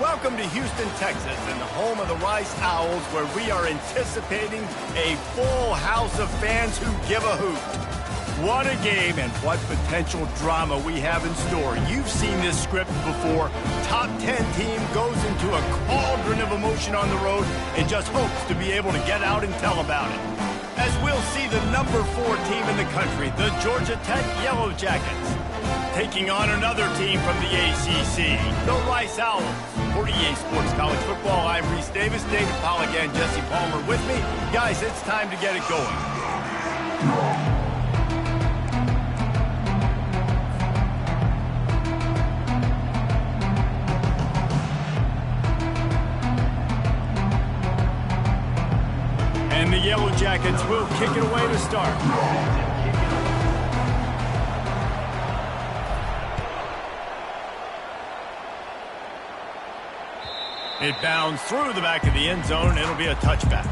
Welcome to Houston, Texas, and the home of the Rice Owls, where we are anticipating a full house of fans who give a hoot. What a game and what potential drama we have in store. You've seen this script before. Top 10 team goes into a cauldron of emotion on the road and just hopes to be able to get out and tell about it. As we'll see the number 4 team in the country, the Georgia Tech Yellow Jackets, taking on another team from the ACC, the Rice Owls. For EA Sports College Football, I'm Reese Davis, David Pollack, and Jesse Palmer with me. Guys, it's time to get it going. And the Yellow Jackets will kick it away to start. It bounds through the back of the end zone. It'll be a touchback.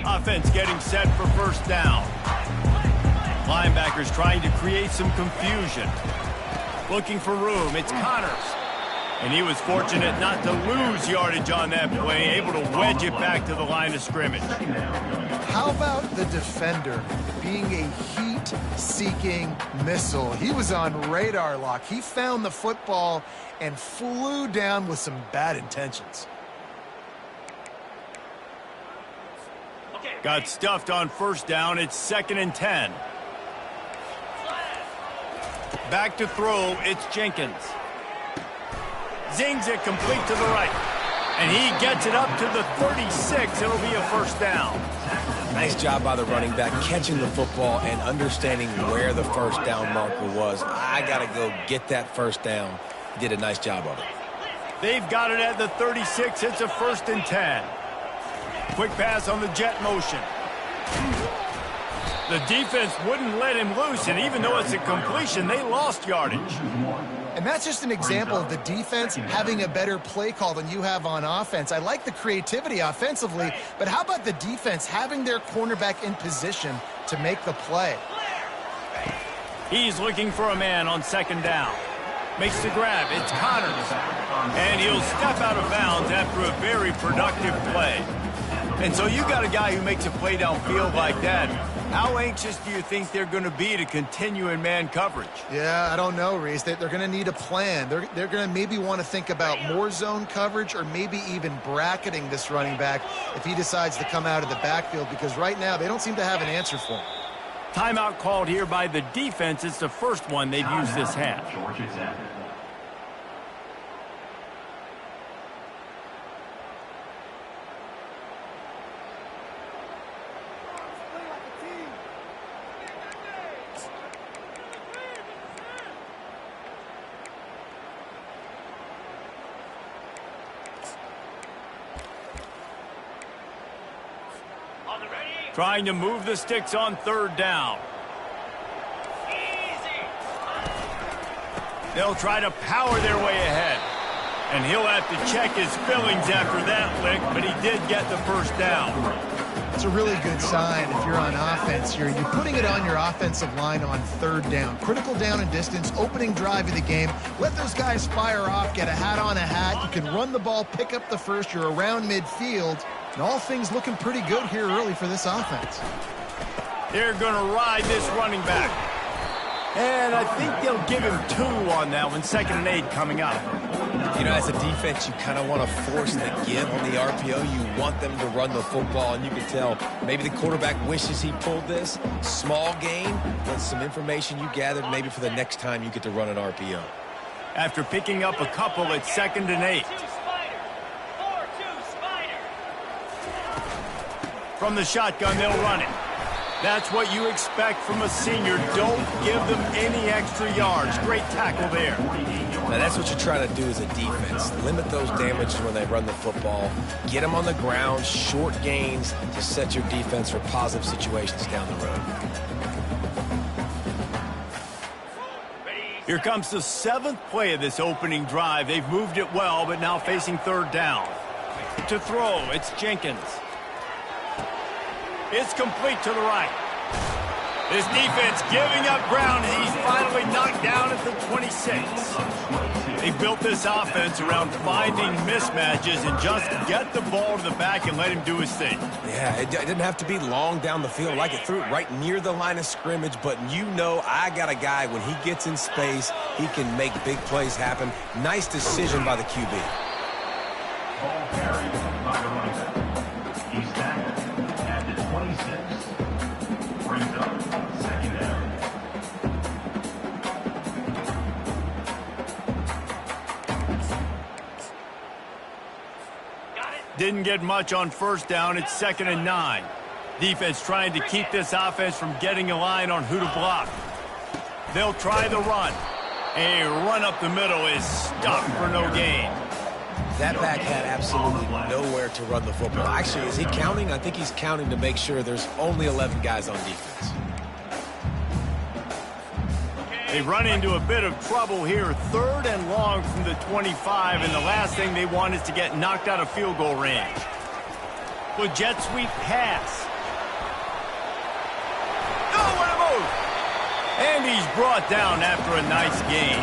Offense getting set for first down. Linebackers trying to create some confusion. Looking for room. It's Connors. And he was fortunate not to lose yardage on that play, able to wedge it back to the line of scrimmage. How about the defender being a heat-seeking missile? He was on radar lock. He found the football and flew down with some bad intentions. Got stuffed on first down. It's 2nd and 10. Back to throw. It's Jenkins. Zings it complete to the right. And he gets it up to the 36. It'll be a first down. Nice job by the running back, catching the football and understanding where the first down marker was. I got to go get that first down. He did a nice job of it. They've got it at the 36. It's a 1st and 10. Quick pass on the jet motion. The defense wouldn't let him loose, and even though it's a completion, they lost yardage. And that's just an example of the defense having a better play call than you have on offense. I like the creativity offensively, but how about the defense having their cornerback in position to make the play? He's looking for a man on 2nd down. Makes the grab. It's Connors. And he'll step out of bounds after a very productive play. And so you got a guy who makes a play downfield like that. How anxious do you think they're going to be to continue in man coverage? Yeah, I don't know, Reese. They're going to need a plan. They're going to maybe want to think about more zone coverage or maybe even bracketing this running back if he decides to come out of the backfield, because right now they don't seem to have an answer for him. Timeout called here by the defense. It's the first one they've used this half. Trying to move the sticks on 3rd down. They'll try to power their way ahead. And he'll have to check his fillings after that lick, but he did get the first down. It's a really good sign if you're on offense here. You're putting it on your offensive line on 3rd down. Critical down and distance, opening drive of the game. Let those guys fire off, get a hat on a hat. You can run the ball, pick up the first. You're around midfield. And all things looking pretty good here early for this offense. They're going to ride this running back. And I think they'll give him 2 on that one. 2nd and 8 coming up. You know, as a defense, you kind of want to force the give on the RPO. You want them to run the football, and you can tell maybe the quarterback wishes he pulled this. Small gain, but some information you gathered maybe for the next time you get to run an RPO. After picking up a couple, it's 2nd and 8. From the shotgun, they'll run it. That's what you expect from a senior. Don't give them any extra yards. Great tackle there. Now, that's what you're trying to do as a defense. Limit those damages when they run the football. Get them on the ground, short gains to set your defense for positive situations down the road. Here comes the 7th play of this opening drive. They've moved it well, but now facing 3rd down. To throw, it's Jenkins. It's complete to the right. This defense giving up ground, and he's finally knocked down at the 26. They built this offense around finding mismatches and just get the ball to the back and let him do his thing. Yeah, it didn't have to be long down the field. Like it threw it right near the line of scrimmage, but you know I got a guy, when he gets in space, he can make big plays happen. Nice decision by the QB. Ball carried by the running back. He's tackled at the 26. Brings up second down. Didn't get much on first down. It's 2nd and 9. Defense trying to keep this offense from getting a line on who to block. They'll try the run. A run up the middle is stopped for no gain. That back had absolutely nowhere to run the football. Actually, is he counting? I think he's counting to make sure there's only 11 guys on defense. They run into a bit of trouble here. 3rd and long from the 25, and the last thing they want is to get knocked out of field goal range. With jet sweep pass. Oh, what a move! And he's brought down after a nice gain.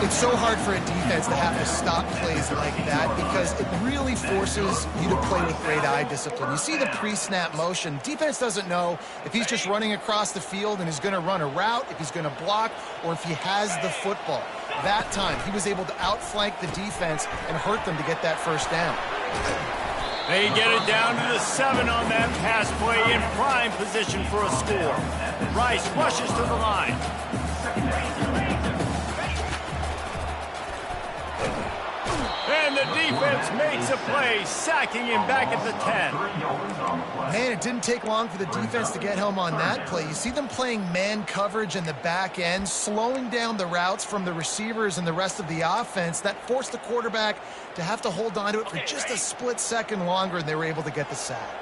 It's so hard for a defense to have to stop plays like that because it really forces you to play with great eye discipline. You see the pre-snap motion. Defense doesn't know if he's just running across the field and is going to run a route, if he's going to block, or if he has the football. That time, he was able to outflank the defense and hurt them to get that first down. They get it down to the 7 on that pass play, in prime position for a score. Rice rushes to the line. And the defense makes a play, sacking him back at the 10. Man, it didn't take long for the defense to get home on that play. You see them playing man coverage in the back end, slowing down the routes from the receivers and the rest of the offense. That forced the quarterback to have to hold on to it for just a split second longer, and they were able to get the sack.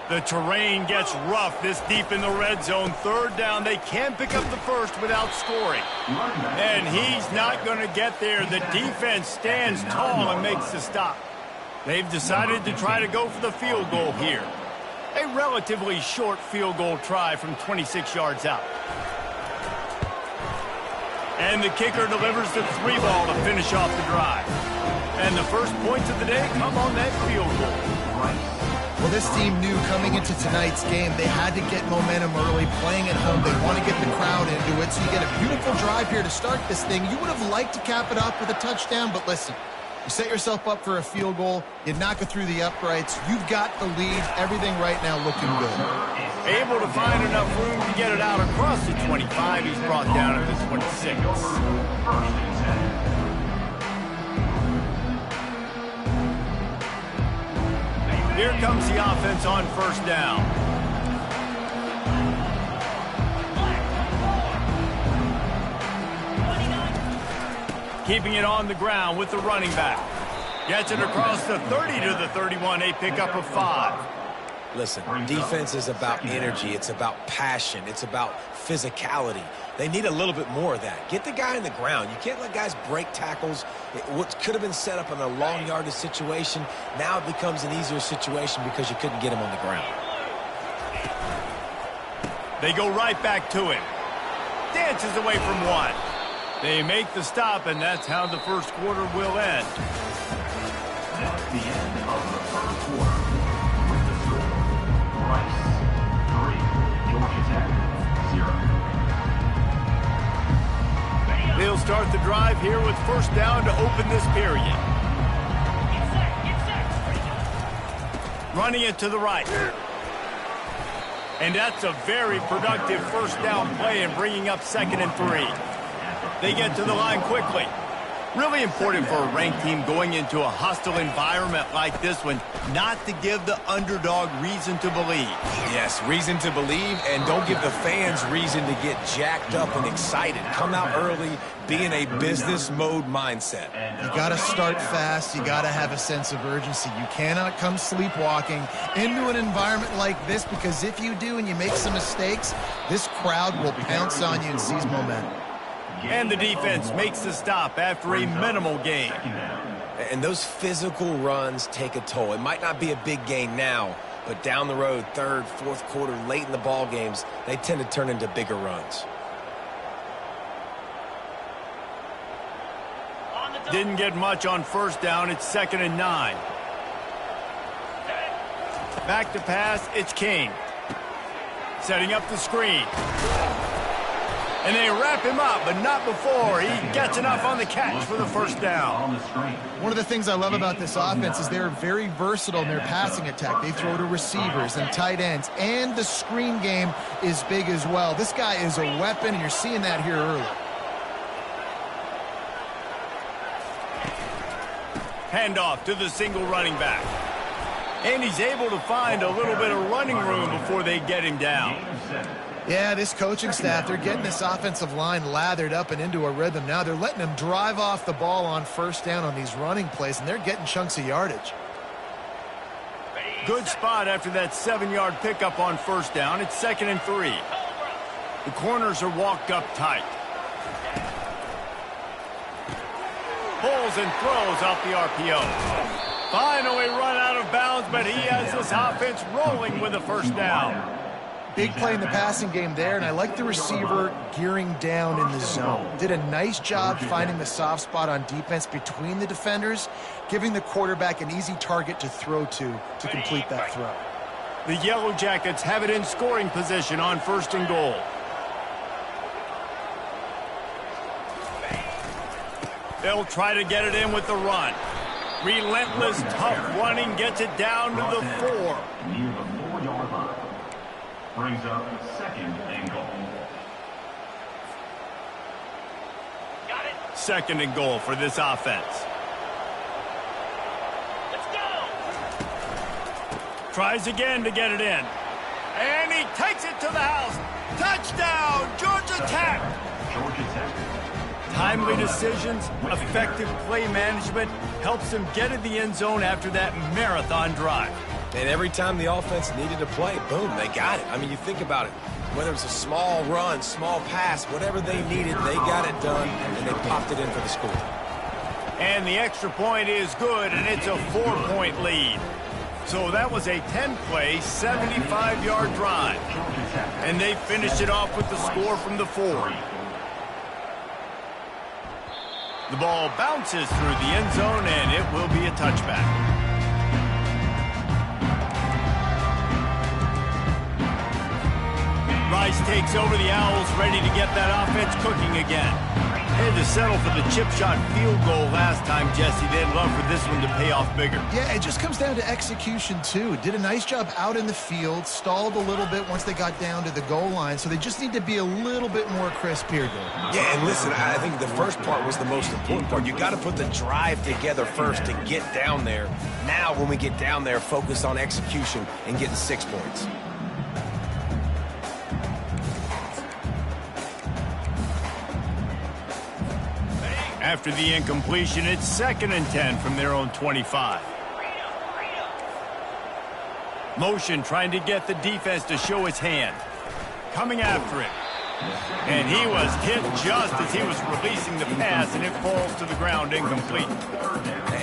The terrain gets rough this deep in the red zone. 3rd down, they can't pick up the first without scoring. And he's not going to get there. The defense stands tall and makes the stop. They've decided to try to go for the field goal here. A relatively short field goal try from 26 yards out. And the kicker delivers the 3-ball to finish off the drive. And the first points of the day come on that field goal. Well, this team knew coming into tonight's game they had to get momentum early, playing at home. They want to get the crowd into it, so you get a beautiful drive here to start this thing. You would have liked to cap it off with a touchdown, but listen, you set yourself up for a field goal, you knock it through the uprights, you've got the lead, everything right now looking good. Able to find enough room to get it out across the 25. He's brought down at the 26. Here comes the offense on first down. Keeping it on the ground with the running back. Gets it across the 30 to the 31, a pickup of 5. Listen, defense is about energy. It's about passion. It's about physicality. They need a little bit more of that. Get the guy in the ground. You can't let guys break tackles. What could have been set up in a long yardage situation, now it becomes an easier situation because you couldn't get him on the ground. They go right back to him. Dances away from 1. They make the stop, and that's how the first quarter will end. That's the end of the first quarter. With the score, Rice 3, Georgia Tech 0. They'll start the drive here with first down to open this period. Running it to the right. And that's a very productive first down play and bringing up 2nd and 3. They get to the line quickly. Really important for a ranked team going into a hostile environment like this one, not to give the underdog reason to believe. Yes, reason to believe, and don't give the fans reason to get jacked up and excited. Come out early, be in a business mode mindset. You got to start fast. You got to have a sense of urgency. You cannot come sleepwalking into an environment like this, because if you do and you make some mistakes, this crowd will pounce on you and seize momentum. And the defense makes the stop after a minimal gain. And those physical runs take a toll. It might not be a big gain now, But down the road, third, fourth quarter, late in the ball games, they tend to turn into bigger runs. Didn't get much on first down. It's 2nd and 9. Back to pass. It's King. Setting up the screen. And they wrap him up, but not before he gets enough on the catch for the first down. One of the things I love about this offense is they're very versatile in their passing attack. They throw to receivers and tight ends, and the screen game is big as well. This guy is a weapon, and you're seeing that here early. Handoff to the single running back. And he's able to find a little bit of running room before they get him down. Yeah, this coaching staff, they're getting this offensive line lathered up and into a rhythm now. They're letting them drive off the ball on first down on these running plays, and they're getting chunks of yardage. Good spot after that 7-yard pickup on first down. It's 2nd and 3. The corners are walked up tight. Pulls and throws off the RPO. Finally run out of bounds, but he has this offense rolling with a first down. Big play in the passing game there, and I like the receiver gearing down in the zone. Did a nice job finding the soft spot on defense between the defenders, giving the quarterback an easy target to throw to complete that throw. The Yellow Jackets have it in scoring position on 1st and goal. They'll try to get it in with the run. Relentless, tough running gets it down to the 4. Near the 4-yard line. Brings up 2nd and goal. Got it. 2nd and goal for this offense. Let's go. Tries again to get it in. And he takes it to the house. Touchdown, Georgia Tech. Georgia Tech. Timely decisions, effective play management helps them get in the end zone after that marathon drive. And every time the offense needed a play, boom, they got it. I mean, you think about it. Whether it's a small run, small pass, whatever they needed, they got it done, and they popped it in for the score. And the extra point is good, and it's a 4-point lead. So that was a 10-play, 75-yard drive. And they finished it off with the score from the 4. The ball bounces through the end zone, and it will be a touchback. Rice takes over the Owls, ready to get that offense cooking again. They had to settle for the chip shot field goal last time, Jesse. They'd love for this one to pay off bigger. Yeah, it just comes down to execution, too. Did a nice job out in the field, stalled a little bit once they got down to the goal line, so they just need to be a little bit more crisp here, Dave. Yeah, and listen, I think the first part was the most important part. You got to put the drive together first to get down there. Now, when we get down there, focus on execution and getting 6 points. After the incompletion, it's 2nd and 10 from their own 25. Motion trying to get the defense to show his hand. Coming after it. And he was hit just as he was releasing the pass, and it falls to the ground incomplete.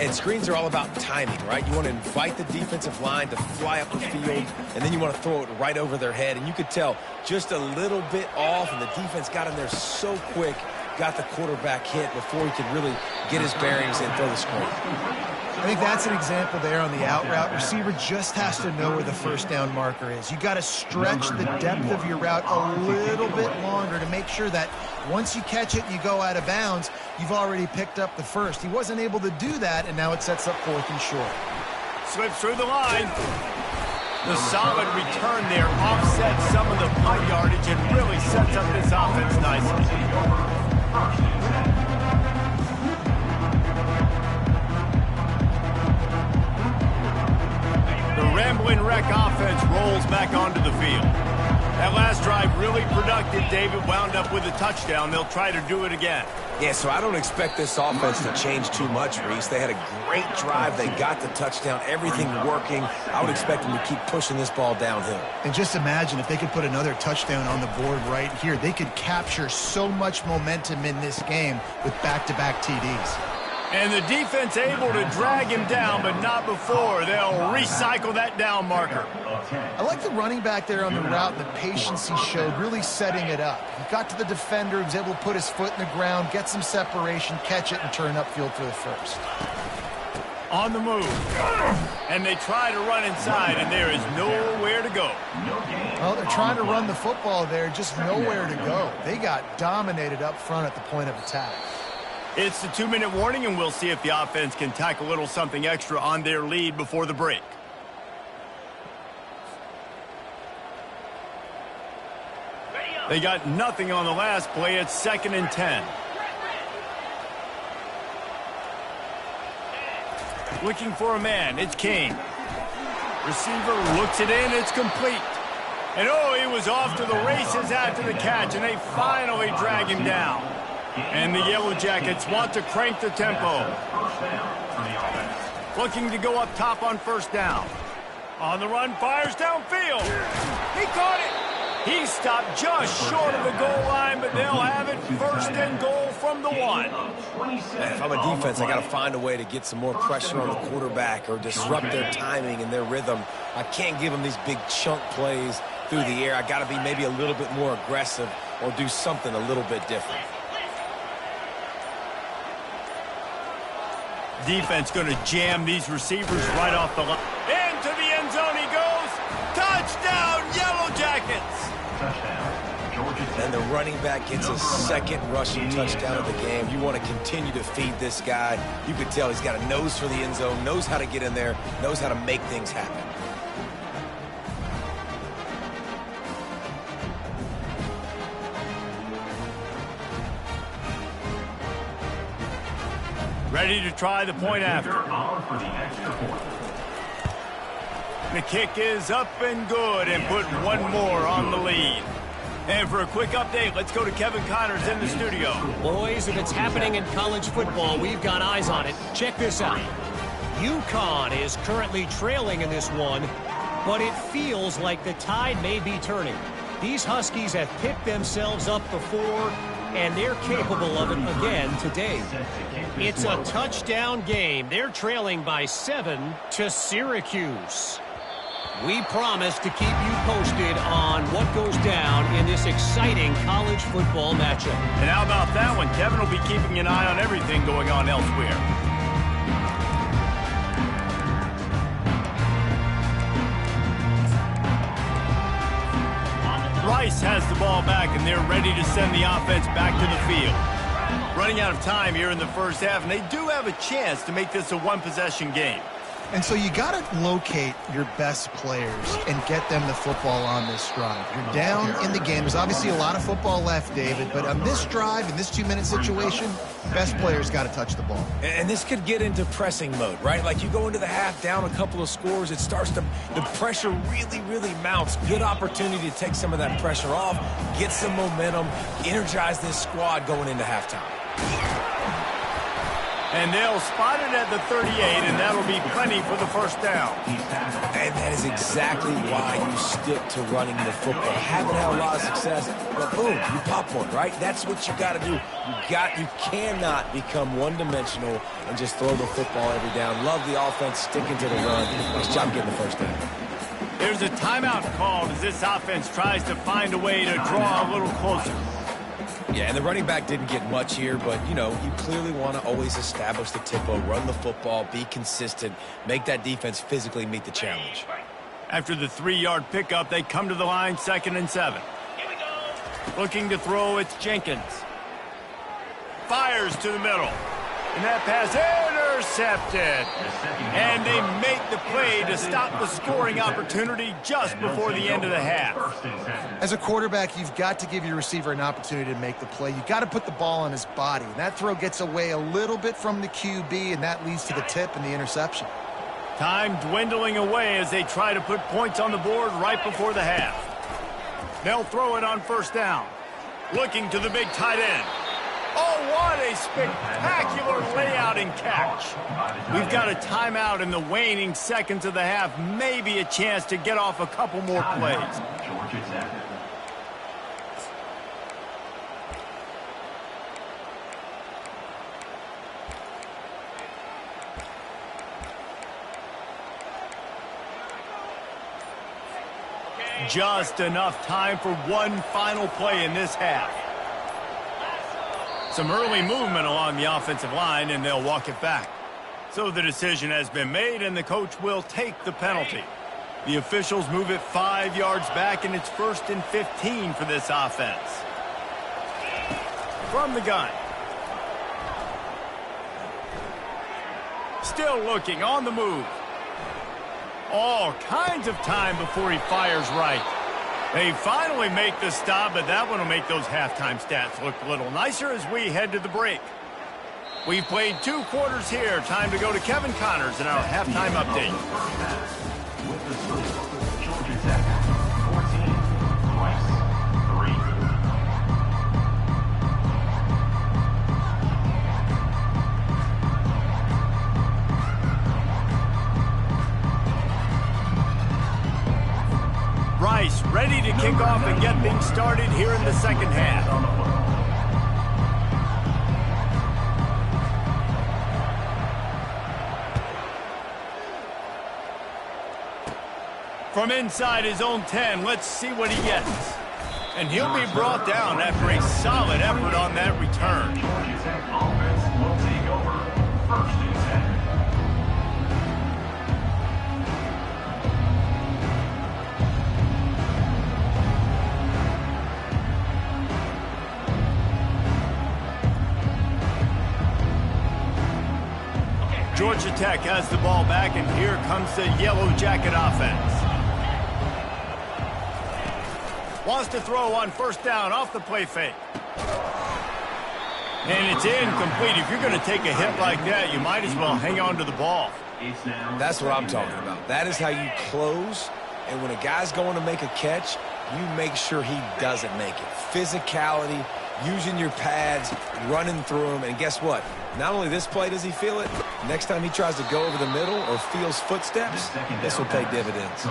And screens are all about timing, right? You want to invite the defensive line to fly up the field, and then you want to throw it right over their head. And you could tell just a little bit off, and the defense got in there so quick, got the quarterback hit before he could really get his bearings and throw the screen. I think that's an example there on the out route. Receiver just has to know where the first down marker is. You got to stretch the depth of your route a little bit longer to make sure that once you catch it and you go out of bounds, you've already picked up the first. He wasn't able to do that, and now it sets up 4th and short. Slips through the line. The solid return there offsets some of the punt yardage and really sets up this offense nicely. The Rambling Wreck offense rolls back onto the field. That last drive really productive. David wound up with a touchdown. They'll try to do it again. Yeah, so I don't expect this offense to change too much, Reese. They had a great drive. They got the touchdown. Everything working. I would expect them to keep pushing this ball downhill. And just imagine if they could put another touchdown on the board right here. They could capture so much momentum in this game with back-to-back TDs. And the defense able to drag him down, but not before. They'll recycle that down marker. I like the running back there on the route and the patience he showed, really setting it up. He got to the defender, he was able to put his foot in the ground, get some separation, catch it, and turn upfield for the first. On the move. And they try to run inside, and there is nowhere to go. Well, they're trying to run the football there, just nowhere to go. They got dominated up front at the point of attack. It's the 2-minute warning, and we'll see if the offense can tack a little something extra on their lead before the break. They got nothing on the last play. It's 2nd and 10. Looking for a man. It's Kane. Receiver looks it in. It's complete. And oh, he was off to the races after the catch, and they finally drag him down. And the Yellow Jackets want to crank the tempo. Looking to go up top on 1st down. On the run, fires downfield. He caught it. He stopped just short of the goal line, but they'll have it 1st and goal from the 1. If I'm a defense, I got to find a way to get some more pressure on the quarterback or disrupt their timing and their rhythm. I can't give them these big chunk plays through the air. I got to be maybe a little bit more aggressive or do something a little bit different. Defense going to jam these receivers right off the line. Into the end zone he goes. Touchdown, Yellow Jackets. And the running back gets his 2nd rushing touchdown of the game. You want to continue to feed this guy. You can tell he's got a nose for the end zone, knows how to get in there, knows how to make things happen. Ready to try the point after. The kick is up and good, and put one more on the lead. And for a quick update, let's go to Kevin Connors in the studio. Boys, if it's happening in college football, we've got eyes on it. Check this out. UConn is currently trailing in this one, but it feels like the tide may be turning. These Huskies have picked themselves up before, and they're capable of it again today. It's a touchdown game. They're trailing by 7 to Syracuse. We promise to keep you posted on what goes down in this exciting college football matchup. And how about that one? Kevin will be keeping an eye on everything going on elsewhere. Rice has the ball back, and they're ready to send the offense back to the field. Running out of time here in the 1st half, and they do have a chance to make this a one-possession game. And so you got to locate your best players and get them the football on this drive. You're down in the game. There's obviously a lot of football left, David, but on this drive, in this 2-minute situation, best players got to touch the ball. And this could get into pressing mode, right? Like you go into the half down a couple of scores, it starts to, the pressure really mounts. Good opportunity to take some of that pressure off, get some momentum, energize this squad going into halftime. And they'll spot it at the 38, and that'll be plenty for the 1st down. And that is exactly why you stick to running the football. Haven't had a lot of success, but boom, you pop one, right? That's what you got to do. You cannot become one-dimensional and just throw the football every down. Love the offense sticking to the run. Nice job getting the 1st down. There's a timeout called as this offense tries to find a way to draw a little closer. Yeah, and the running back didn't get much here, but, you know, you clearly want to always establish the tempo, run the football, be consistent, make that defense physically meet the challenge. After the 3-yard pickup, they come to the line, 2nd and 7. Looking to throw, it's Jenkins. Fires to the middle. And that pass intercepted. And they make the play to stop the scoring opportunity just before the end of the half. As a quarterback, you've got to give your receiver an opportunity to make the play. You've got to put the ball on his body. And that throw gets away a little bit from the QB, and that leads to the tip and the interception. Time dwindling away as they try to put points on the board right before the half. They'll throw it on 1st down. Looking to the big tight end. Oh, what a spectacular layout and catch. We've got a timeout in the waning seconds of the half. Maybe a chance to get off a couple more plays. Just enough time for one final play in this half. Some early movement along the offensive line, and they'll walk it back. So the decision has been made, and the coach will take the penalty. The officials move it 5 yards back, and it's 1st and 15 for this offense. From the gun. Still looking on the move. All kinds of time before he fires right. They finally make the stop, but that one will make those halftime stats look a little nicer as we head to the break. We've played 2 quarters here. Time to go to Kevin Connors in our halftime update. With the score, Georgia Tech 14, Rice 3. Rice ready to kick off and get things started here in the second half. From inside his own 10, let's see what he gets. And he'll be brought down after a solid effort on that return. Georgia Tech offense will take over 1st and 10. Georgia Tech has the ball back, and here comes the Yellow Jacket offense. Wants to throw on 1st down off the play fake. And it's incomplete. If you're going to take a hit like that, you might as well hang on to the ball. That's what I'm talking about. That is how you close. And when a guy's going to make a catch, you make sure he doesn't make it. Physicality, using your pads, running through them. And guess what? Not only this play does he feel it, next time he tries to go over the middle or feels footsteps, this will pay dividends.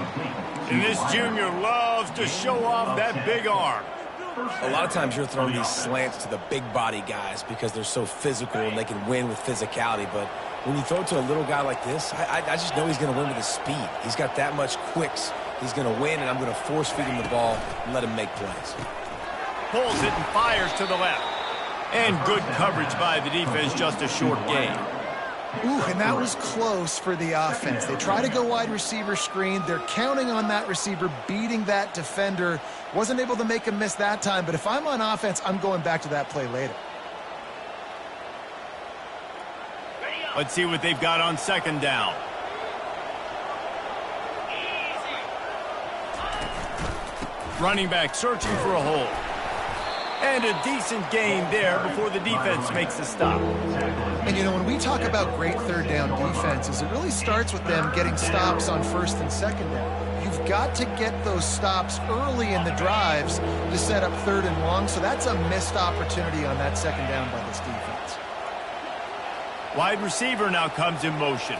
And this junior loves to show off that big arm. A lot of times you're throwing these slants to the big body guys because they're so physical and they can win with physicality. But when you throw it to a little guy like this, I just know he's going to win with his speed. He's got that much quicks. He's going to win, and I'm going to force feed him the ball and let him make plays. Pulls it and fires to the left. And good coverage by the defense, just a short gain. Ooh, and that was close for the offense. They try to go wide receiver screen. They're counting on that receiver beating that defender. Wasn't able to make a miss that time, but if I'm on offense, I'm going back to that play later. Let's see what they've got on 2nd down. Running back searching for a hole. And a decent gain there before the defense makes the stop. And, you know, when we talk about great 3rd down defenses, it really starts with them getting stops on 1st and 2nd down. You've got to get those stops early in the drives to set up 3rd and long, so that's a missed opportunity on that 2nd down by this defense. Wide receiver now comes in motion.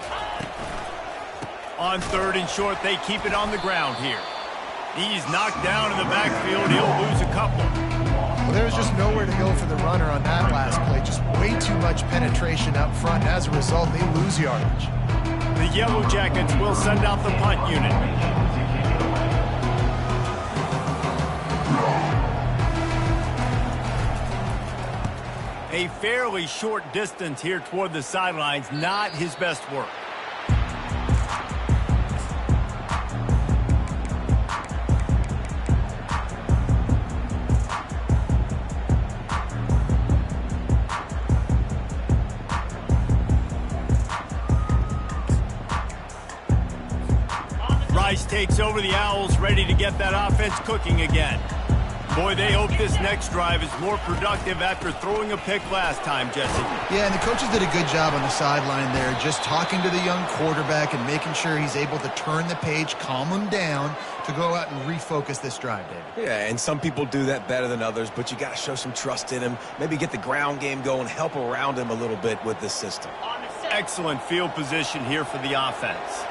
On 3rd and short, they keep it on the ground here. He's knocked down in the backfield. He'll lose a couple. Well, there was just nowhere to go for the runner on that last play. Just way too much penetration up front. As a result, they lose yardage. The Yellow Jackets will send out the punt unit. A fairly short distance here toward the sidelines. Not his best work. Rice takes over the Owls, ready to get that offense cooking again. Boy, they hope this next drive is more productive after throwing a pick last time, Jesse. Yeah, and the coaches did a good job on the sideline there, just talking to the young quarterback and making sure he's able to turn the page, calm him down to go out and refocus this drive, David. Yeah, and some people do that better than others, but you got to show some trust in him, maybe get the ground game going, help around him a little bit with this system. Excellent field position here for the offense.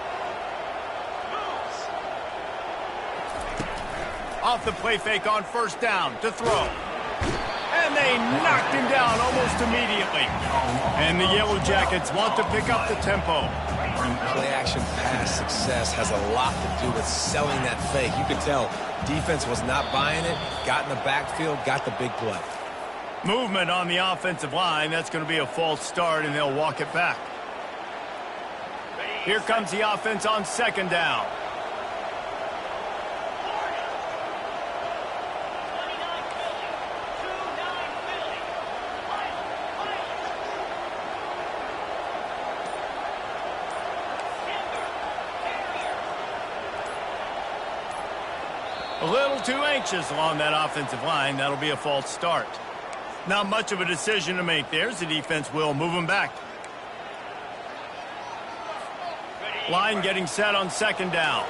Off the play fake on 1st down to throw. And they knocked him down almost immediately. And the Yellow Jackets want to pick up the tempo. Play-action pass success has a lot to do with selling that fake. You could tell defense was not buying it, got in the backfield, got the big play. Movement on the offensive line. That's going to be a false start, and they'll walk it back. Here comes the offense on second down. A little too anxious along that offensive line. That'll be a false start. Not much of a decision to make there. The defense will move him back. Line getting set on second down.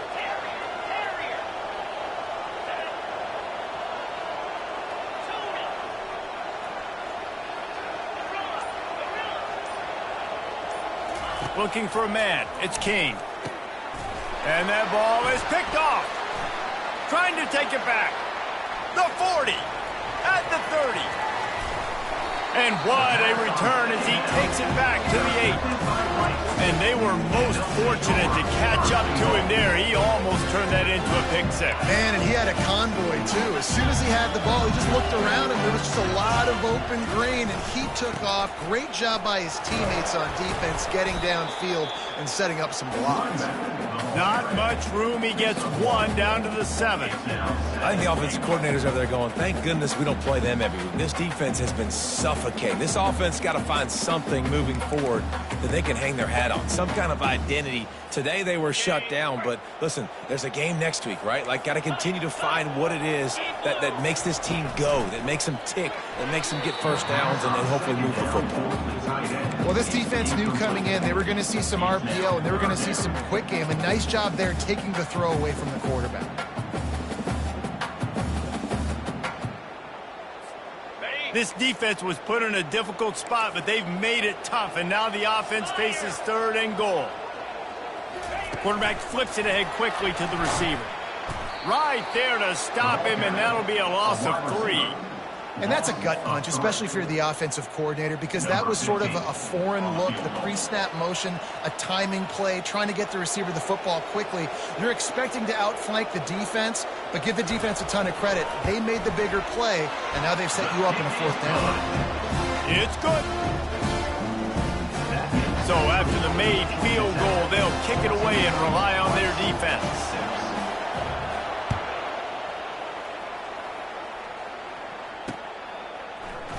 Looking for a man. It's King. And that ball is picked off. Trying to take it back. The 40. At the 30. And what a return as he takes it back to the 8. And they were most fortunate to catch up to him there. He almost turned that into a pick six. Man, and he had a convoy, too. As soon as he had the ball, he just looked around and there was just a lot of open green, and he took off. Great job by his teammates on defense, getting downfield and setting up some blocks. Not much room. He gets one down to the 7. I think the offensive coordinators over there going, thank goodness we don't play them every week. This defense has been suffocating. This offense got to find something moving forward that they can hang their hat on, some kind of identity. Today they were shut down, but listen, there's a game next week, right? Like, got to continue to find what it is that makes this team go, that makes them tick, that makes them get first downs, and then hopefully move the football. Well, this defense knew coming in they were going to see some RPO and they were going to see some quick game. A nice job there taking the throw away from the quarterback. This defense was put in a difficult spot, but they've made it tough, and now the offense faces 3rd and goal. Quarterback flips it ahead quickly to the receiver. Right there to stop him, and that'll be a loss of 3. And that's a gut punch, especially if you're the offensive coordinator, because that was sort of a foreign look, the pre-snap motion, a timing play, trying to get the receiver the football quickly. You're expecting to outflank the defense, but give the defense a ton of credit. They made the bigger play, and now they've set you up in a 4th down. It's good. So after the made field goal, they'll kick it away and rely on their defense.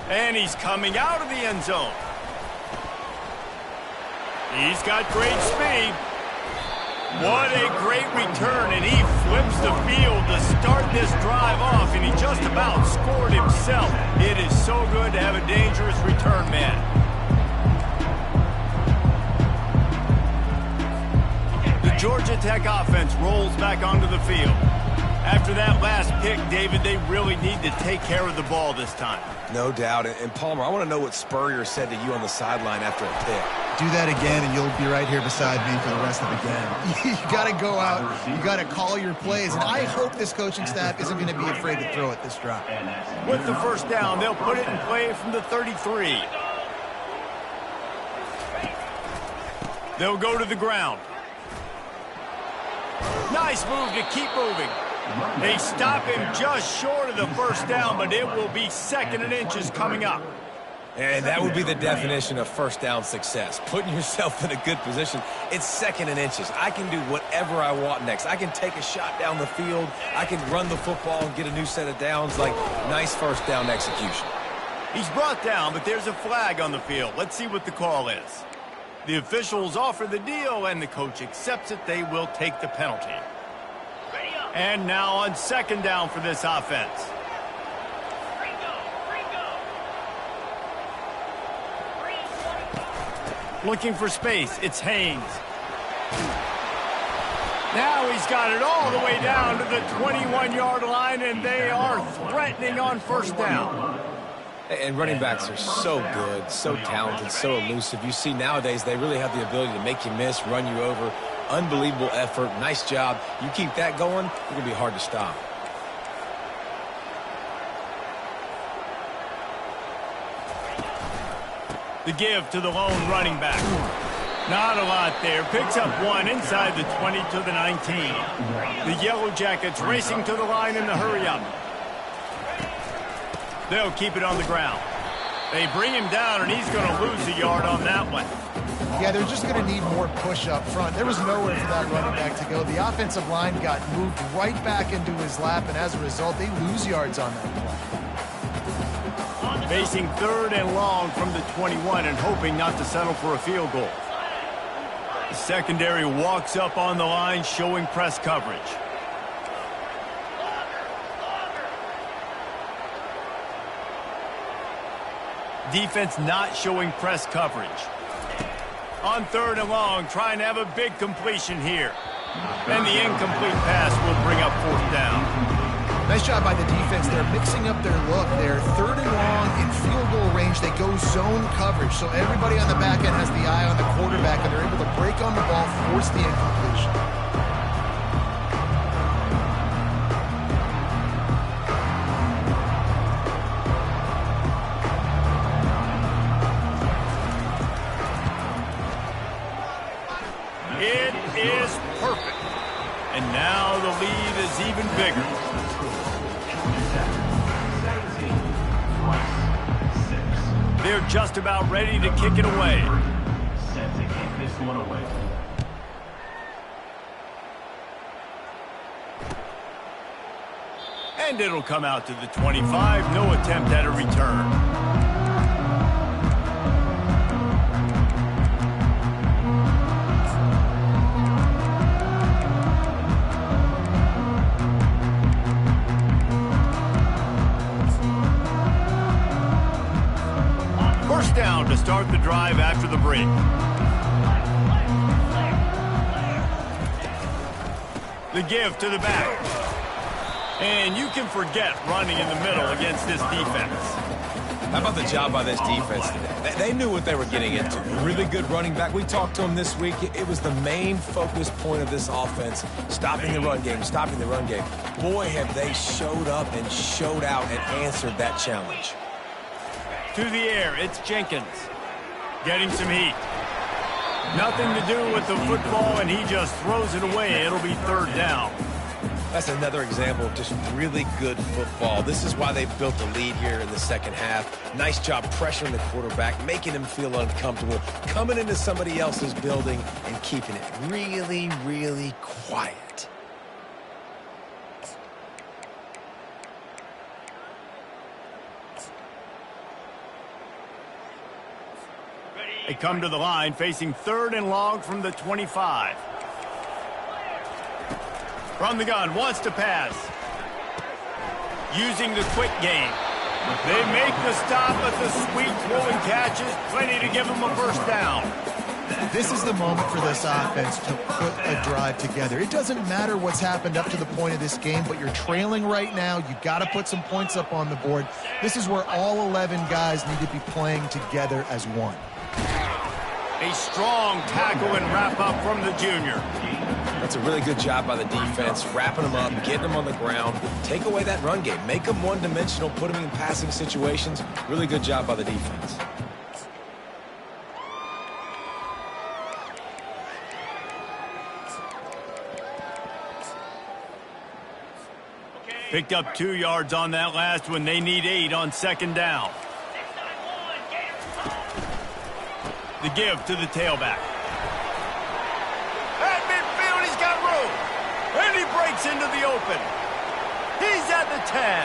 And he's coming out of the end zone. He's got great speed. What a great return, and he flips the field to start this drive off, and he just about scored himself. It is so good to have a dangerous return man. The Georgia Tech offense rolls back onto the field. After that last pick, David, they really need to take care of the ball this time. No doubt. And Palmer, I want to know what Spurrier said to you on the sideline after a pick. Do that again, and you'll be right here beside me for the rest of the game. You got to go out. You got to call your plays. And I hope this coaching staff isn't going to be afraid to throw it this drive. With the first down, they'll put it in play from the 33. They'll go to the ground. Nice move to keep moving. They stop him just short of the first down, but it will be 2nd and inches coming up. And that would be the definition of first down success. Putting yourself in a good position. It's 2nd and inches. I can do whatever I want next. I can take a shot down the field. I can run the football and get a new set of downs. Like, nice first down execution. He's brought down, but there's a flag on the field. Let's see what the call is. The officials offer the deal, and the coach accepts it. They will take the penalty. And now on 2nd down for this offense. Looking for space. It's Haynes. Now he's got it all the way down to the 21-yard line, and they are threatening on first down. And running backs are so good, so talented, so elusive. You see nowadays they really have the ability to make you miss, run you over. Unbelievable effort. Nice job. You keep that going, it's going to be hard to stop. The give to the lone running back. Not a lot there. Picks up one inside the 20 to the 19. The Yellow Jackets racing to the line in the hurry-up. They'll keep it on the ground. They bring him down, and he's going to lose a yard on that one. Yeah, they're just going to need more push up front. There was nowhere for that running back to go. The offensive line got moved right back into his lap, and as a result, they lose yards on that play. Facing 3rd and long from the 21 and hoping not to settle for a field goal. The secondary walks up on the line, showing press coverage. Defense not showing press coverage. On 3rd and long, trying to have a big completion here. And the incomplete pass will bring up 4th down. Nice job by the defense. They're mixing up their look. They're 3rd and long in field goal range. They go zone coverage, so everybody on the back end has the eye on the quarterback, and they're able to break on the ball, force the incompletion. It is perfect. And now the lead is even bigger. They're just about ready to kick it away. Set to kick this one away. And it'll come out to the 25. No attempt at a return. Down to start the drive after the break. The give to the back. And you can forget running in the middle against this defense. How about the job by this defense today? They knew what they were getting into. Really good running back. We talked to him this week. It was the main focus point of this offense. Stopping the run game, stopping the run game. Boy, have they showed up and showed out and answered that challenge. To the air, it's Jenkins. Getting some heat. Nothing to do with the football, and he just throws it away. It'll be 3rd down. That's another example of just really good football. This is why they built the lead here in the second half. Nice job pressuring the quarterback, making him feel uncomfortable, coming into somebody else's building and keeping it really, really quiet. They come to the line, facing 3rd and long from the 25. From the gun, wants to pass. Using the quick game. They make the stop, but the sweet throwing catch is plenty to give them a 1st down. This is the moment for this offense to put a drive together. It doesn't matter what's happened up to the point of this game, but you're trailing right now. You've got to put some points up on the board. This is where all 11 guys need to be playing together as one. A strong tackle and wrap up from the junior. That's a really good job by the defense, wrapping them up, getting them on the ground. Take away that run game. Make them one-dimensional, put them in passing situations. Really good job by the defense. Picked up 2 yards on that last one. They need 8 on 2nd down. The give to the tailback. At midfield, he's got room. And he breaks into the open. He's at the 10.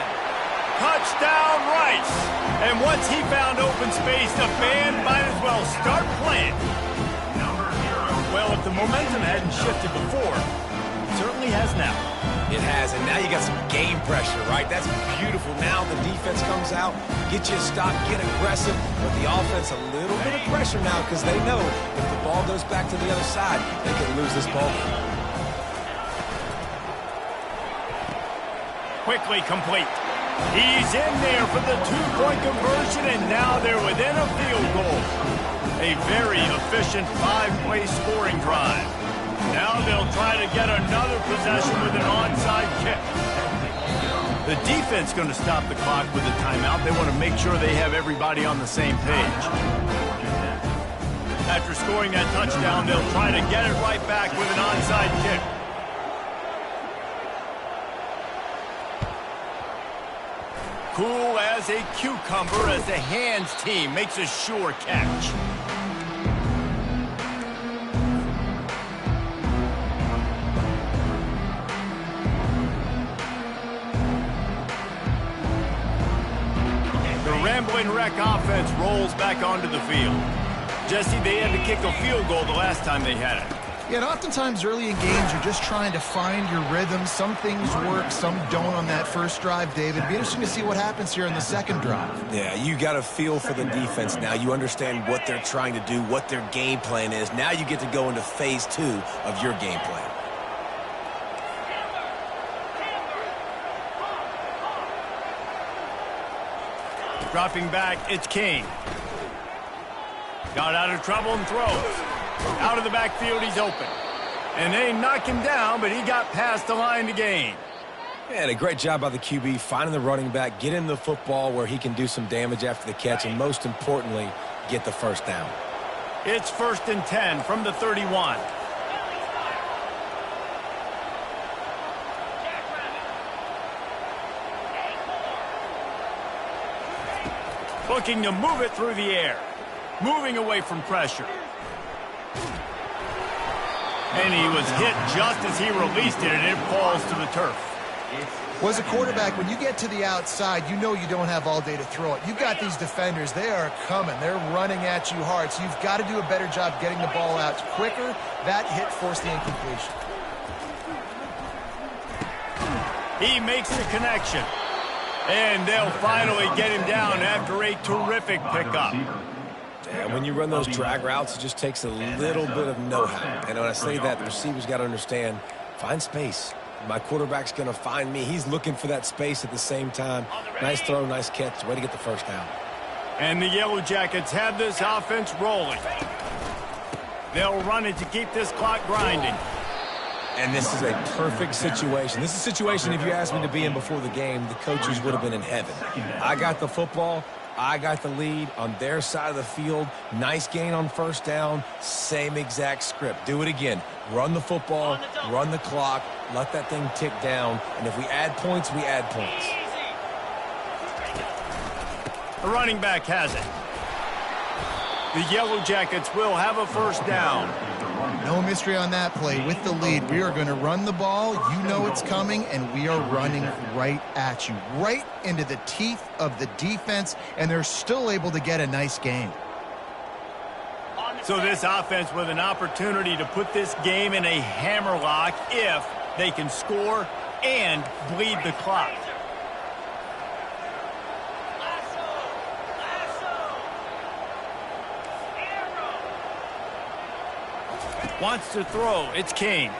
Touchdown, Rice. And once he found open space, the band might as well start playing. Well, if the momentum hadn't shifted before, it certainly has now. It has, and now you got some game pressure, right? That's beautiful. Now the defense comes out, get you a stop, get aggressive, but the offense a little bit of pressure now because they know if the ball goes back to the other side, they can lose this ball. Quickly complete. He's in there for the 2-point conversion, and now they're within a field goal. A very efficient 5-play scoring drive. Now they'll try to get another possession with an onside kick. The defense going to stop the clock with a timeout. They want to make sure they have everybody on the same page. After scoring that touchdown, they'll try to get it right back with an onside kick. Cool as a cucumber as the hands team makes a sure catch. The Ramblin' Wreck offense rolls back onto the field. Jesse, they had to kick a field goal the last time they had it. Yeah, and oftentimes early in games, you're just trying to find your rhythm. Some things work, some don't on that first drive, David. It'd be interesting to see what happens here in the second drive. Yeah, you got a feel for the defense now. You understand what they're trying to do, what their game plan is. Now you get to go into phase 2 of your game plan. Dropping back, it's King. Got out of trouble and throws. Out of the backfield, he's open. And they knock him down, but he got past the line to gain. And a great job by the QB, finding the running back, getting the football where he can do some damage after the catch, and most importantly, get the first down. It's 1st and 10 from the 31. Looking to move it through the air. Moving away from pressure. And he was hit just as he released it, and it falls to the turf. Well, as a quarterback, when you get to the outside, you know you don't have all day to throw it. You've got these defenders. They are coming. They're running at you hard, so you've got to do a better job getting the ball out quicker. That hit forced the incompletion. He makes the connection. And they'll finally get him down after a terrific pickup. And when you run those drag routes, it just takes a little bit of know-how. And when I say that, the receiver's got to understand, find space. My quarterback's going to find me. He's looking for that space at the same time. Nice throw, nice catch. Way to get the first down. And the Yellow Jackets have this offense rolling. They'll run it to keep this clock grinding. And this is a perfect situation. This is a situation, if you asked me to be in before the game, the coaches would have been in heaven. I got the football. I got the lead on their side of the field. Nice gain on first down. Same exact script. Do it again. Run the football, run the clock, let that thing tick down. And if we add points, we add points. The running back has it. The Yellow Jackets will have a first down. No mystery on that play. With the lead, we are going to run the ball. You know it's coming, and we are running right at you, right into the teeth of the defense, and they're still able to get a nice gain. So this offense with an opportunity to put this game in a hammerlock if they can score and bleed the clock. Wants to throw. It's King.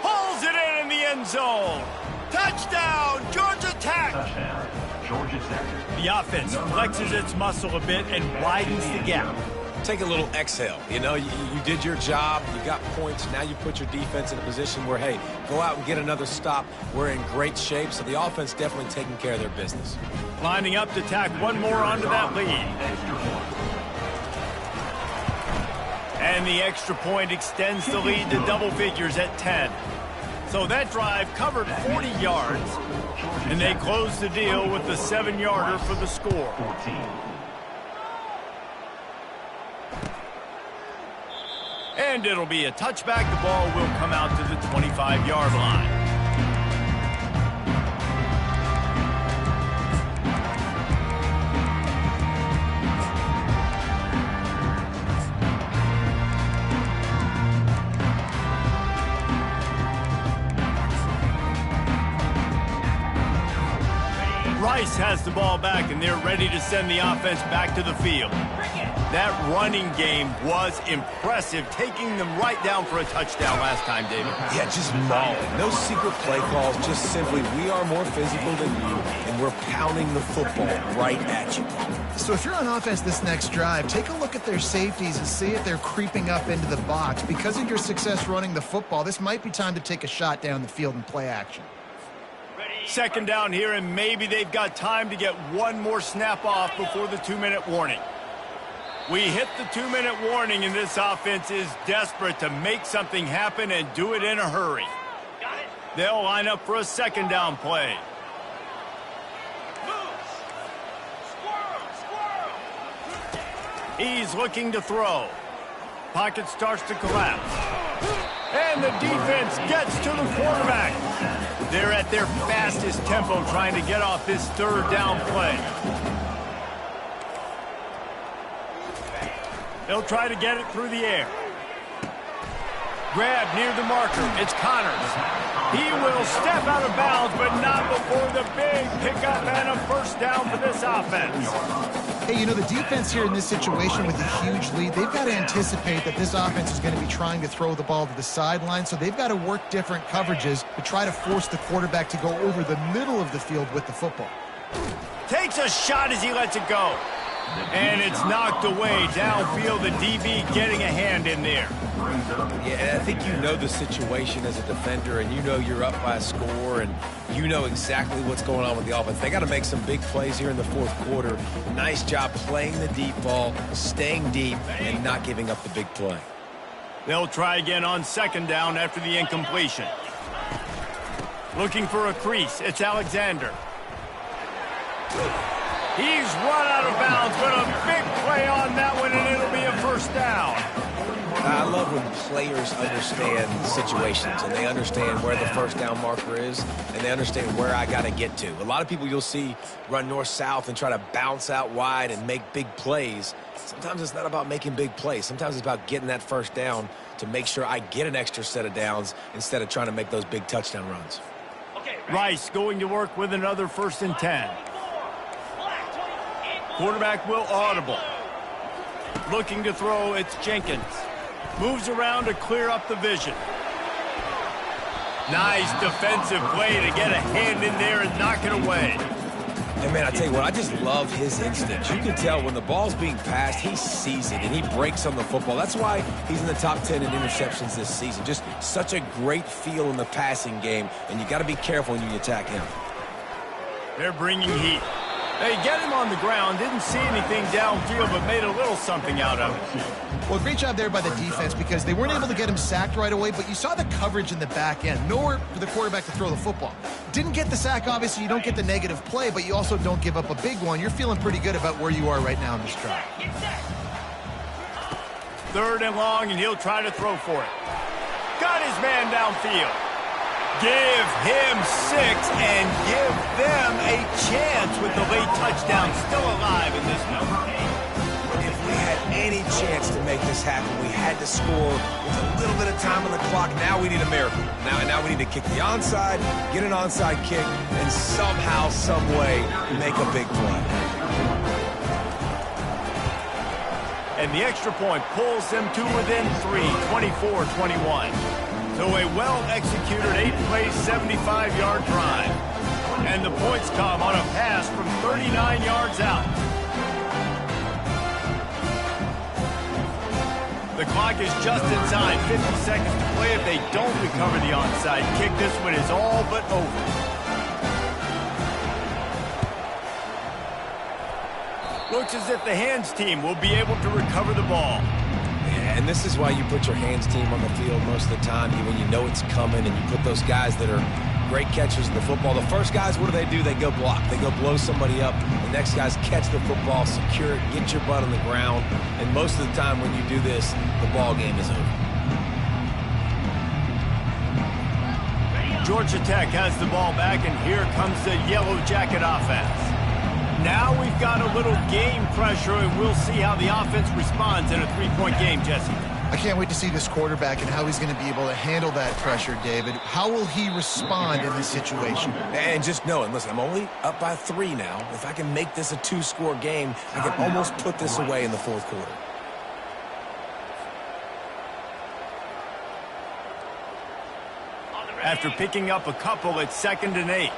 Pulls it in the end zone. Touchdown, Georgia Tech. Touchdown, Georgia Tech. The offense flexes its muscle a bit and widens the gap. Take a little exhale. You know, you did your job. You got points. Now you put your defense in a position where, hey, go out and get another stop. We're in great shape, so the offense definitely taking care of their business. Lining up to tack one more onto that lead. And the extra point extends the lead to double figures at 10. So that drive covered 40 yards, and they close the deal with the 7-yarder for the score. 14. And it'll be a touchback. The ball will come out to the 25-yard line. Rice has the ball back, and they're ready to send the offense back to the field. That running game was impressive, taking them right down for a touchdown last time, David. Yeah, just mauling. No secret play calls, just simply we are more physical than you, and we're pounding the football right at you. So if you're on offense this next drive, take a look at their safeties and see if they're creeping up into the box. Because of your success running the football, this might be time to take a shot down the field and play action. Second down here, and maybe they've got time to get one more snap off before the 2-minute warning. We hit the 2-minute warning, and this offense is desperate to make something happen and do it in a hurry. They'll line up for a second down play. He's looking to throw. Pocket starts to collapse. And the defense gets to the quarterback. They're at their fastest tempo trying to get off this third down play. They'll try to get it through the air. Grab near the marker. It's Connors. He will step out of bounds, but not before the big pickup and a first down for this offense. Hey, you know, the defense here in this situation with a huge lead, they've got to anticipate that this offense is going to be trying to throw the ball to the sideline, so they've got to work different coverages to try to force the quarterback to go over the middle of the field with the football. Takes a shot as he lets it go. And it's knocked away downfield. The DB getting a hand in there. Yeah, and I think you know the situation as a defender, and you know you're up by a score, and you know exactly what's going on with the offense. They got to make some big plays here in the fourth quarter. Nice job playing the deep ball, staying deep, and not giving up the big play. They'll try again on second down after the incompletion. Looking for a crease. It's Alexander. He's run out of bounds, but a big play on that one, and it'll be a first down. I love when players understand situations, and they understand where the first down marker is, and they understand where I got to get to. A lot of people you'll see run north-south and try to bounce out wide and make big plays. Sometimes it's not about making big plays. Sometimes it's about getting that first down to make sure I get an extra set of downs instead of trying to make those big touchdown runs. Rice going to work with another 1st and 10. Quarterback will audible. Looking to throw, it's Jenkins. Moves around to clear up the vision. Nice defensive play to get a hand in there and knock it away. And, man, I tell you what, I just love his instincts. You can tell when the ball's being passed, he sees it, and he breaks on the football. That's why he's in the top 10 in interceptions this season. Just such a great feel in the passing game, and you got to be careful when you attack him. They're bringing heat. They get him on the ground, didn't see anything downfield, but made a little something out of it. Well, great job there by the defense because they weren't able to get him sacked right away, but you saw the coverage in the back end. Nowhere for the quarterback to throw the football. Didn't get the sack, obviously. You don't get the negative play, but you also don't give up a big one. You're feeling pretty good about where you are right now in this drive. 3rd and long, and he'll try to throw for it. Got his man downfield. Give him 6 and give them a chance with the late touchdown still alive in this one. If we had any chance to make this happen, we had to score with a little bit of time on the clock. Now we need a miracle. Now we need to kick the onside, get an onside kick, and somehow, some way, make a big play. And the extra point pulls them to within 3, 24-21. So a well-executed 8-play, 75-yard drive. And the points come on a pass from 39 yards out. The clock is just inside 50 seconds to play. If they don't recover the onside kick, this one is all but over. Looks as if the hands team will be able to recover the ball. And this is why you put your hands team on the field most of the time when you know it's coming, and you put those guys that are great catchers in the football. The first guys, what do? They go block. They go blow somebody up. The next guys catch the football, secure it, get your butt on the ground. And most of the time when you do this, the ball game is over. Georgia Tech has the ball back, and here comes the Yellow Jacket offense. Now we've got a little game pressure, and we'll see how the offense responds in a 3-point game, Jesse. I can't wait to see this quarterback and how he's going to be able to handle that pressure, David. How will he respond in this situation? And just knowing, listen, I'm only up by 3 now. If I can make this a 2-score game, I can almost put this away in the fourth quarter. After picking up a couple, it's 2nd and 8.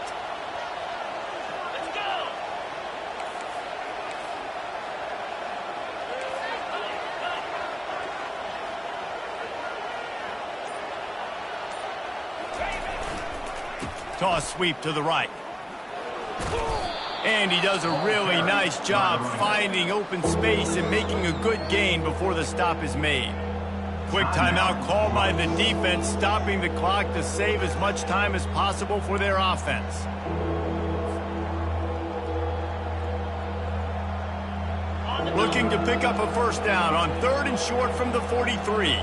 Toss sweep to the right. And he does a really nice job finding open space and making a good gain before the stop is made. Quick timeout called by the defense, stopping the clock to save as much time as possible for their offense. Looking to pick up a first down on 3rd and short from the 43.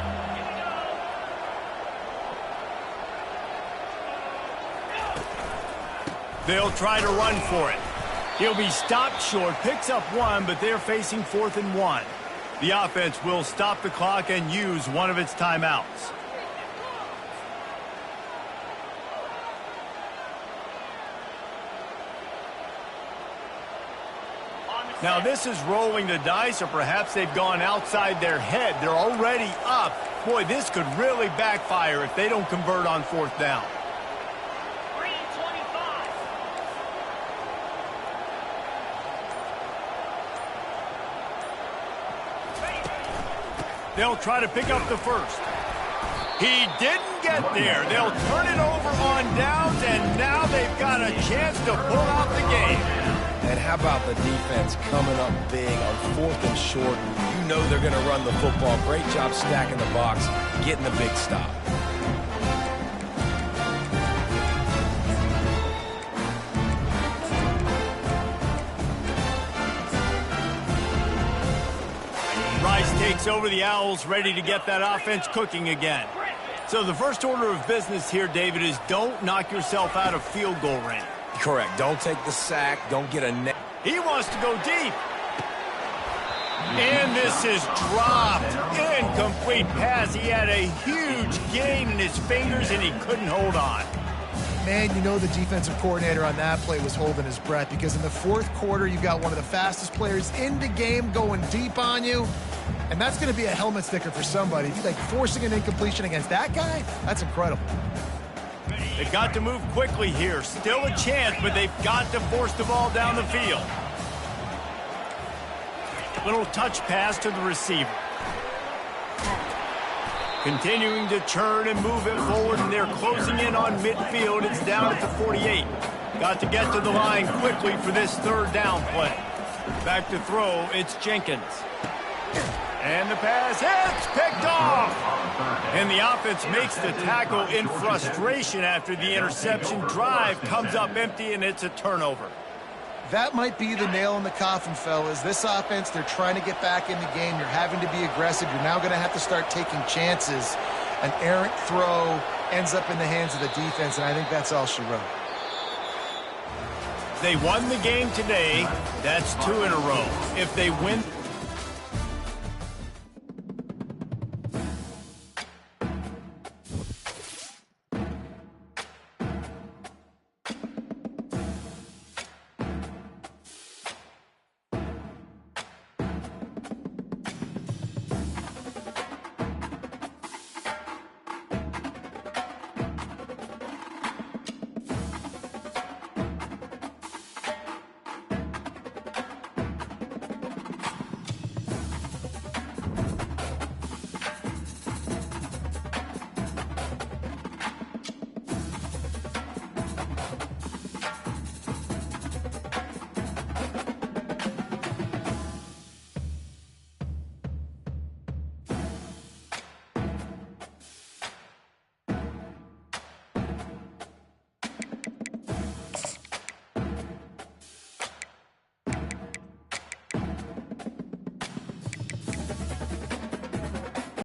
They'll try to run for it. He'll be stopped short, picks up 1, but they're facing 4th and 1. The offense will stop the clock and use one of its timeouts. Now this is rolling the dice, or perhaps they've gone outside their head. They're already up. Boy, this could really backfire if they don't convert on 4th down. They'll try to pick up the first. He didn't get there. They'll turn it over on downs, and now they've got a chance to pull out the game. And how about the defense coming up big on 4th and short? You know they're going to run the football. Great job stacking the box, getting the big stop. Rice takes over the Owls, ready to get that offense cooking again. So the first order of business here, David, is don't knock yourself out of field goal range. Correct. Don't take the sack. Don't get a net. He wants to go deep. And this is dropped. Incomplete pass. He had a huge gain in his fingers, and he couldn't hold on. Man, you know the defensive coordinator on that play was holding his breath, because in the 4th quarter, you've got one of the fastest players in the game going deep on you. And that's going to be a helmet sticker for somebody. Like, forcing an incompletion against that guy, that's incredible. They've got to move quickly here. Still a chance, but they've got to force the ball down the field. Little touch pass to the receiver. Continuing to churn and move it forward, and they're closing in on midfield. It's down at the 48. Got to get to the line quickly for this 3rd down play. Back to throw, it's Jenkins. And the pass hits, picked off. And the offense makes the tackle in frustration after the interception. Drive comes up empty, and it's a turnover. That might be the nail in the coffin, fellas. This offense, they're trying to get back in the game. You're having to be aggressive. You're now going to have to start taking chances. An errant throw ends up in the hands of the defense, and I think that's all she wrote. They won the game today. That's 2 in a row. If they win...